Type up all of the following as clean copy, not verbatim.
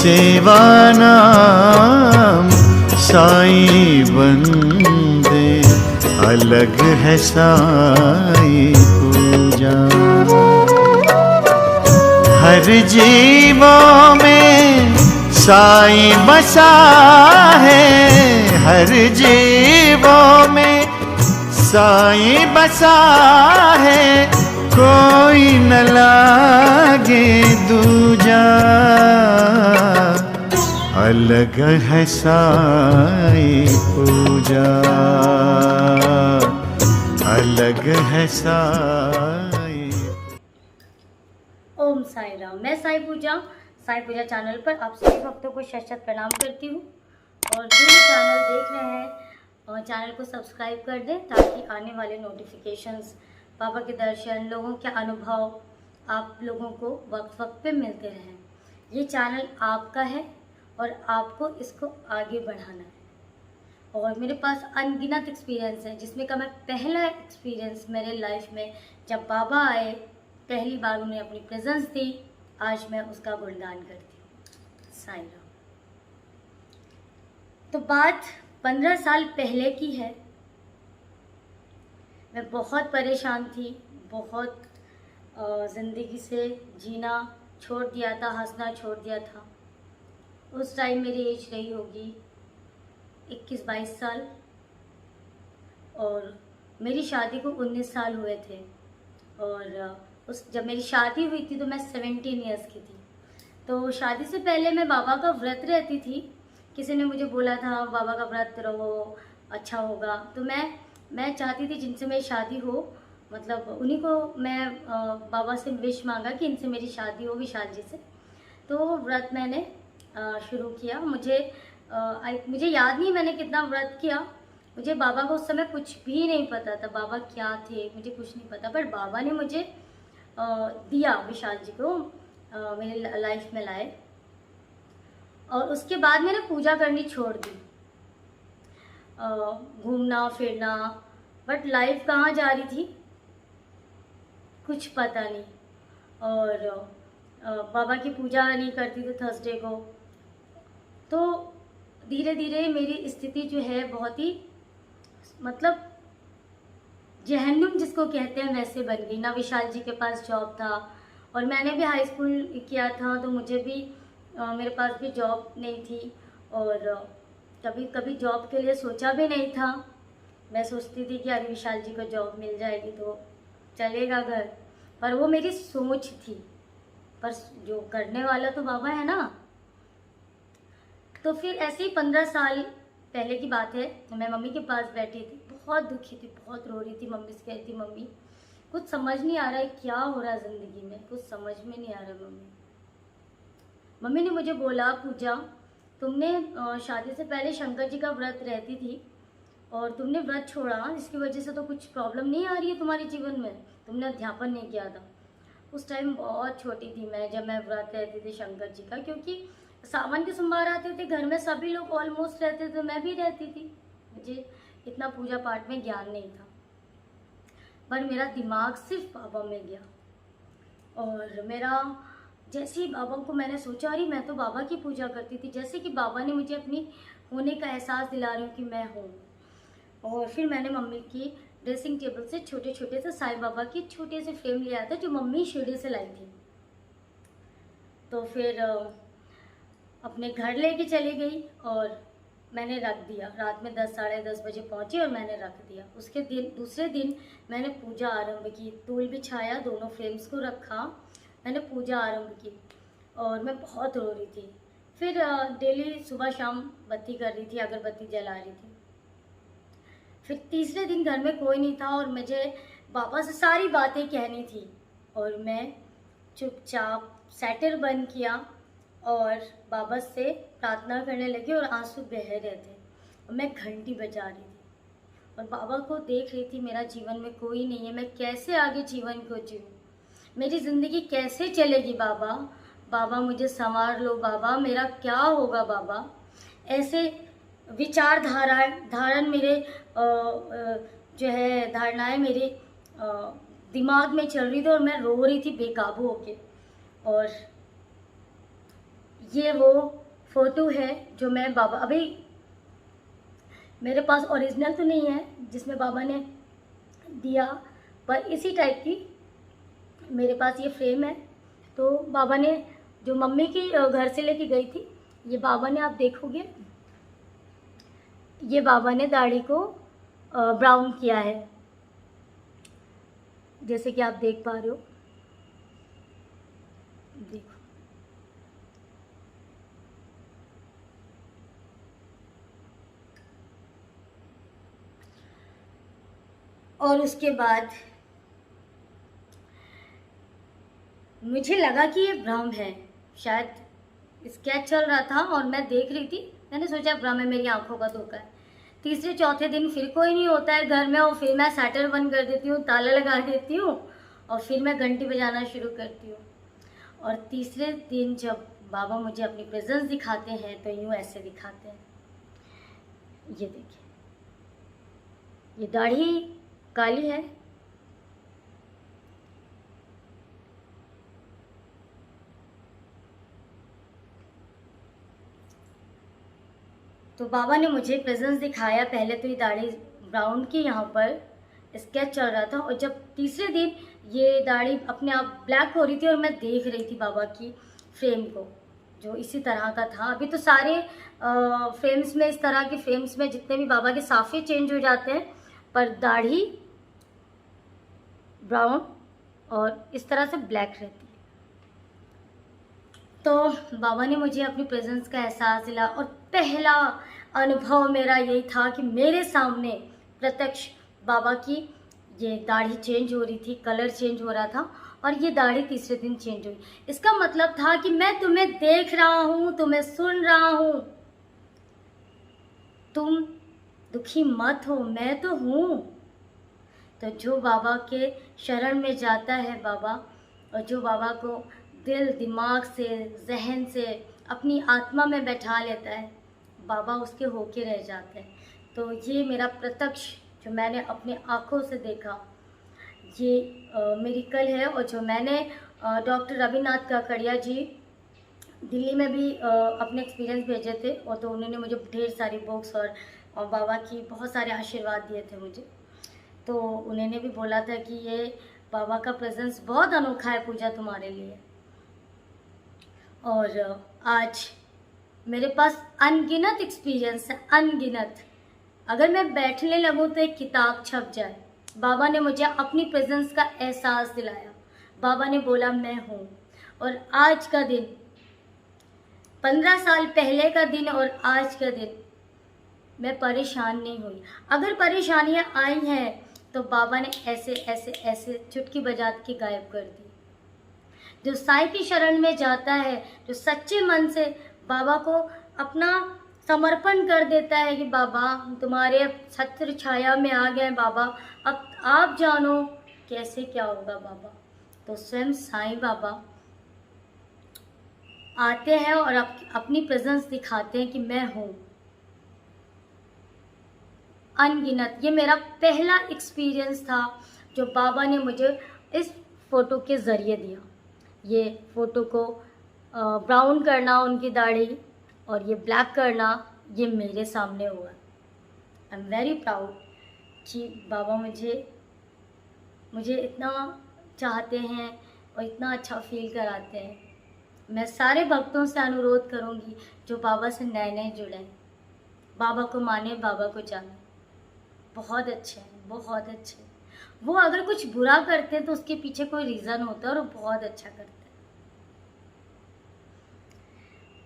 सेवा नाम साईं बंदे, अलग है साईं पूजा। हर जीवों में साईं बसा है, हर जीवों में साईं बसा है, कोई न लागे दूजा। अलग है साईं पूजा, अलग है साईं। ओम साई राम। मैं साई पूजा चैनल पर आप सभी भक्तों को शत शत प्रणाम करती हूँ। और जो चैनल देख रहे हैं चैनल को सब्सक्राइब कर दें, ताकि आने वाले नोटिफिकेशंस, बाबा के दर्शन, लोगों के अनुभव आप लोगों को वक्त वक्त पे मिलते रहें। ये चैनल आपका है और आपको इसको आगे बढ़ाना है। और मेरे पास अनगिनत एक्सपीरियंस है, जिसमें का मैं पहला एक्सपीरियंस मेरे लाइफ में जब बाबा आए, पहली बार उन्हें अपनी प्रेजेंस दी, आज मैं उसका गुणगान करती हूँ। साईं राम। तो बात 15 साल पहले की है। मैं बहुत परेशान थी, बहुत ज़िंदगी से जीना छोड़ दिया था, हंसना छोड़ दिया था। उस टाइम मेरी एज रही होगी 21-22 साल, और मेरी शादी को 19 साल हुए थे। और जब मेरी शादी हुई थी तो मैं 17 ईयर्स की थी। तो शादी से पहले मैं बाबा का व्रत रहती थी। किसी ने मुझे बोला था बाबा का व्रत रहो, अच्छा होगा। तो मैं चाहती थी जिनसे मेरी शादी हो, मतलब उन्हीं को मैं बाबा से विश मांगा कि इनसे मेरी शादी हो, विशाल जी से। तो वो व्रत मैंने शुरू किया। मुझे याद नहीं मैंने कितना व्रत किया। मुझे बाबा को उस समय कुछ भी नहीं पता था, बाबा क्या थे मुझे कुछ नहीं पता। पर बाबा ने मुझे दिया, विशाल जी को मेरे लाइफ में लाए। और उसके बाद मैंने पूजा करनी छोड़ दी, घूमना फिरना, बट लाइफ कहाँ जा रही थी कुछ पता नहीं। और बाबा की पूजा नहीं करती थी थर्सडे को। तो धीरे धीरे मेरी स्थिति जो है बहुत ही, मतलब जहन्नुम जिसको कहते हैं वैसे बन गई ना। विशाल जी के पास जॉब था और मैंने भी हाई स्कूल किया था, तो मुझे भी मेरे पास भी जॉब नहीं थी। और कभी कभी जॉब के लिए सोचा भी नहीं था। मैं सोचती थी कि अरे विशाल जी को जॉब मिल जाएगी तो चलेगा घर, पर वो मेरी सोच थी। पर जो करने वाला तो बाबा है ना। तो फिर ऐसे ही 15 साल पहले की बात है, मैं मम्मी के पास बैठी थी, बहुत दुखी थी, बहुत रो रही थी। मम्मी से कहती थी मम्मी कुछ समझ नहीं आ रहा है, क्या हो रहा है ज़िंदगी में, कुछ समझ में नहीं आ रहा। मम्मी ने मुझे बोला पूजा, तुमने शादी से पहले शंकर जी का व्रत रहती थी और तुमने व्रत छोड़ा, इसकी वजह से तो कुछ प्रॉब्लम नहीं आ रही है तुम्हारे जीवन में, तुमने अध्यापन नहीं किया था। उस टाइम बहुत छोटी थी मैं जब मैं व्रत रहती थी शंकर जी का, क्योंकि सावन के सोमवार आते थे, घर में सभी लोग ऑलमोस्ट रहते थे, मैं भी रहती थी। मुझे इतना पूजा पाठ में ज्ञान नहीं था, पर मेरा दिमाग सिर्फ बाबा में गया। और मेरा जैसे ही बाबा को मैंने सोचा, अरे मैं तो बाबा की पूजा करती थी, जैसे कि बाबा ने मुझे अपनी होने का एहसास दिला रही हूँ कि मैं हूँ। और फिर मैंने मम्मी की ड्रेसिंग टेबल से छोटे छोटे से साईं बाबा की छोटे से फ्रेम लिया था, जो मम्मी शिरडी से लाई थी। तो फिर अपने घर लेके चली गई और मैंने रख दिया। रात में 10 साढ़े 10 बजे पहुंची और मैंने रख दिया। उसके दूसरे दिन मैंने पूजा आरंभ की, तूल बिछाया, दोनों फ्रेम्स को रखा, मैंने पूजा आरंभ की और मैं बहुत रो रही थी। फिर डेली सुबह शाम बत्ती कर रही थी, अगरबत्ती जला रही थी। फिर तीसरे दिन घर में कोई नहीं था और मुझे बाबा से सारी बातें कहनी थी, और मैं चुपचाप सेटर बंद किया और बाबा से प्रार्थना करने लगी और आंसू बह रहे थे और मैं घंटी बजा रही थी और बाबा को देख रही थी। मेरा जीवन में कोई नहीं है, मैं कैसे आगे जीवन को जीऊँ, मेरी ज़िंदगी कैसे चलेगी बाबा, बाबा मुझे संवार लो बाबा, मेरा क्या होगा बाबा। ऐसे विचार धारण मेरे जो है धारणाएं मेरे दिमाग में चल रही थी और मैं रो रही थी बेकाबू होके। और ये वो फ़ोटो है जो मैं बाबा, अभी मेरे पास ओरिजिनल तो नहीं है जिसमें बाबा ने दिया, पर इसी टाइप की मेरे पास ये फ्रेम है। तो बाबा ने जो मम्मी की घर से लेके गई थी, ये बाबा ने, आप देखोगे ये बाबा ने दाढ़ी को ब्राउन किया है, जैसे कि आप देख पा रहे हो। देखो, और उसके बाद मुझे लगा कि ये भ्रम है, शायद स्केच चल रहा था और मैं देख रही थी, मैंने सोचा भ्रम है, मेरी आंखों का धोखा है। तीसरे चौथे दिन फिर कोई नहीं होता है घर में, और फिर मैं शटर बंद कर देती हूँ, ताला लगा देती हूँ, और फिर मैं घंटी बजाना शुरू करती हूँ। और तीसरे दिन जब बाबा मुझे अपनी प्रेजेंस दिखाते हैं तो यूँ ऐसे दिखाते हैं। ये देखिए, ये दाढ़ी काली है, तो बाबा ने मुझे प्रेजेंस दिखाया। पहले तो ये दाढ़ी ब्राउन की यहाँ पर स्केच चल रहा था, और जब तीसरे दिन ये दाढ़ी अपने आप ब्लैक हो रही थी और मैं देख रही थी बाबा की फ्रेम को, जो इसी तरह का था। अभी तो सारे फ्रेम्स में, इस तरह के फ्रेम्स में जितने भी बाबा के साफे चेंज हो जाते हैं, पर दाढ़ी ब्राउन और इस तरह से ब्लैक रहती है। तो बाबा ने मुझे अपनी प्रेजेंस का एहसास दिला, और पहला अनुभव मेरा यही था कि मेरे सामने प्रत्यक्ष बाबा की ये दाढ़ी चेंज हो रही थी, कलर चेंज हो रहा था, और ये दाढ़ी तीसरे दिन चेंज हुई। इसका मतलब था कि मैं तुम्हें देख रहा हूँ, तुम्हें सुन रहा हूँ, तुम दुखी मत हो, मैं तो हूँ। तो जो बाबा के शरण में जाता है बाबा, और जो बाबा को दिल दिमाग से, जहन से, अपनी आत्मा में बैठा लेता है, बाबा उसके होके रह जाते हैं। तो ये मेरा प्रत्यक्ष, जो मैंने अपने आँखों से देखा, ये मिरेकल है। और जो मैंने डॉक्टर रविनाथ काकड़िया जी दिल्ली में भी अपने एक्सपीरियंस भेजे थे, और तो उन्होंने मुझे ढेर सारी बुक्स और बाबा की बहुत सारे आशीर्वाद दिए थे मुझे। तो उन्होंने भी बोला था कि ये बाबा का प्रेजेंस बहुत अनोखा है पूजा तुम्हारे लिए। और आज मेरे पास अनगिनत एक्सपीरियंस है, अनगिनत। अगर मैं बैठने लगूँ तो एक किताब छप जाए। बाबा ने मुझे अपनी प्रेजेंस का एहसास दिलाया, बाबा ने बोला मैं हूँ। और आज का दिन, 15 साल पहले का दिन और आज का दिन, मैं परेशान नहीं हुई। अगर परेशानियाँ आई हैं तो बाबा ने ऐसे ऐसे ऐसे चुटकी बजा के गायब कर दी। जो साईं की शरण में जाता है, जो सच्चे मन से बाबा को अपना समर्पण कर देता है कि बाबा तुम्हारे छत्र छाया में आ गए बाबा, अब आप जानो कैसे क्या होगा बाबा, तो स्वयं साईं बाबा आते हैं और अपनी प्रेजेंस दिखाते हैं कि मैं हूँ। अनगिनत, ये मेरा पहला एक्सपीरियंस था जो बाबा ने मुझे इस फोटो के ज़रिए दिया। ये फ़ोटो को ब्राउन करना उनकी दाढ़ी और ये ब्लैक करना, ये मेरे सामने हुआ। आई एम वेरी प्राउड कि बाबा मुझे इतना चाहते हैं और इतना अच्छा फील कराते हैं। मैं सारे भक्तों से अनुरोध करूंगी जो बाबा से नए नए जुड़े हैं, बाबा को माने, बाबा को जाने। बहुत अच्छे हैं, बहुत अच्छे। वो अगर कुछ बुरा करते हैं तो उसके पीछे कोई रीज़न होता है और वो बहुत अच्छा करते हैं।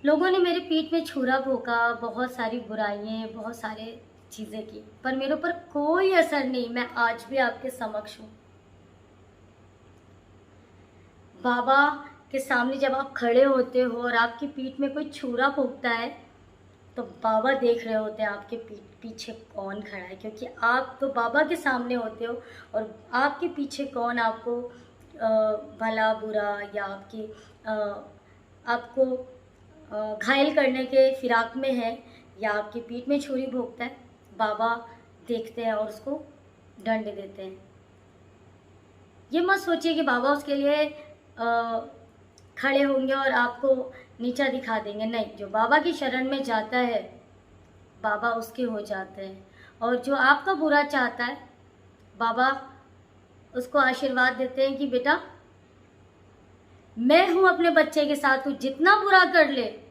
लोगों ने मेरे पीठ में छुरा भोंका, बहुत सारी बुराइयाँ, बहुत सारे चीज़ें की, पर मेरे ऊपर कोई असर नहीं। मैं आज भी आपके समक्ष हूँ। बाबा के सामने जब आप खड़े होते हो और आपकी पीठ में कोई छुरा भोंकता है तो बाबा देख रहे होते हैं आपके पीछे कौन खड़ा है, क्योंकि आप तो बाबा के सामने होते हो और आपके पीछे कौन आपको भला बुरा या आपको घायल करने के फिराक में है या आपकी पीठ में छुरी भोंकता है, बाबा देखते हैं और उसको दंड देते हैं। ये मत सोचिए कि बाबा उसके लिए खड़े होंगे और आपको नीचा दिखा देंगे। नहीं, जो बाबा की शरण में जाता है बाबा उसके हो जाते हैं, और जो आपका बुरा चाहता है बाबा उसको आशीर्वाद देते हैं कि बेटा मैं हूँ अपने बच्चे के साथ, तू जितना बुरा कर ले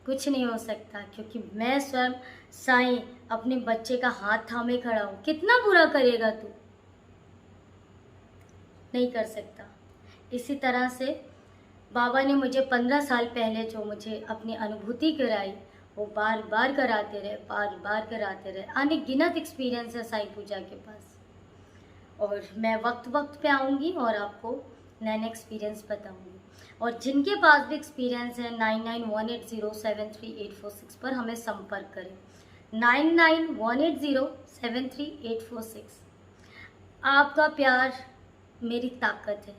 कुछ नहीं हो सकता, क्योंकि मैं स्वयं साईं अपने बच्चे का हाथ थामे खड़ा हूँ। कितना बुरा करेगा तू, नहीं कर सकता। इसी तरह से बाबा ने मुझे 15 साल पहले जो मुझे अपनी अनुभूति कराई वो बार बार कराते रहे, बार बार कराते रहे। अनगिनत एक्सपीरियंस है साईं पूजा के पास, और मैं वक्त वक्त पे आऊँगी और आपको नए नए एक्सपीरियंस बताऊँगी। और जिनके पास भी एक्सपीरियंस है 9918073846 पर हमें संपर्क करें। 9918073846। आपका प्यार मेरी ताकत है,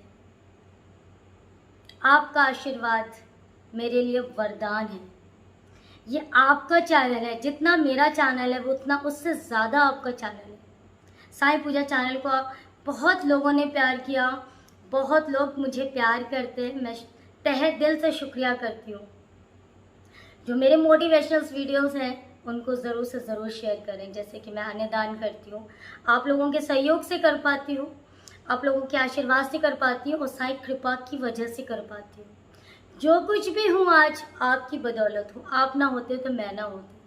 आपका आशीर्वाद मेरे लिए वरदान है। ये आपका चैनल है, जितना मेरा चैनल है वो उतना उससे ज़्यादा आपका चैनल है। साईं पूजा चैनल को बहुत लोगों ने प्यार किया, बहुत लोग मुझे प्यार करते हैं, मैं तहे दिल से शुक्रिया करती हूँ। जो मेरे मोटिवेशनल वीडियोस हैं उनको ज़रूर से ज़रूर शेयर करें। जैसे कि मैं अन्नदान करती हूँ, आप लोगों के सहयोग से कर पाती हूँ, आप लोगों के आशीर्वाद से कर पाती हूँ, और साईं कृपा की वजह से कर पाती हूँ। जो कुछ भी हूँ आज आपकी बदौलत हूँ, आप ना होते तो मैं ना होती।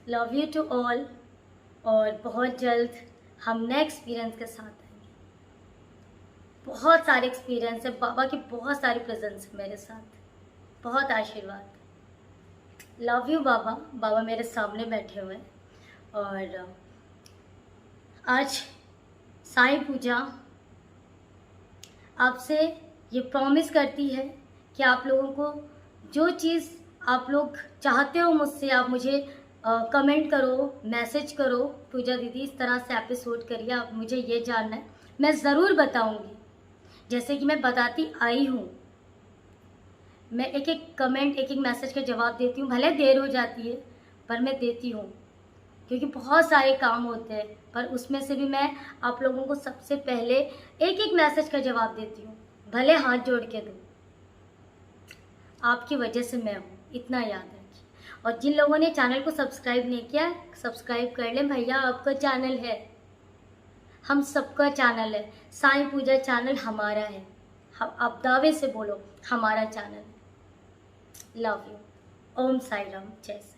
लव यू टू ऑल, और बहुत जल्द हम नए एक्सपीरियंस के साथ आएंगे। बहुत सारे एक्सपीरियंस है, बाबा की बहुत सारी प्रेजेंस है मेरे साथ, बहुत आशीर्वाद। लव यू बाबा। बाबा मेरे सामने बैठे हुए हैं, और आज साईं पूजा आपसे ये प्रॉमिस करती है कि आप लोगों को जो चीज़ आप लोग चाहते हो मुझसे, आप मुझे कमेंट करो, मैसेज करो, पूजा दीदी इस तरह से एपिसोड करिए, आप मुझे ये जानना है, मैं ज़रूर बताऊंगी। जैसे कि मैं बताती आई हूँ, मैं एक एक कमेंट, एक एक मैसेज का जवाब देती हूँ। भले देर हो जाती है पर मैं देती हूँ, क्योंकि बहुत सारे काम होते हैं, पर उसमें से भी मैं आप लोगों को सबसे पहले एक एक मैसेज का जवाब देती हूँ, भले हाथ जोड़ के दूँ। आपकी वजह से मैं हूँ, इतना याद रखिए। और जिन लोगों ने चैनल को सब्सक्राइब नहीं किया, सब्सक्राइब कर लें भैया, आपका चैनल है, हम सबका चैनल है। साईं पूजा चैनल हमारा है, आप दावे से बोलो हमारा चैनल है। Love you. ओम साई राम। जय साईं।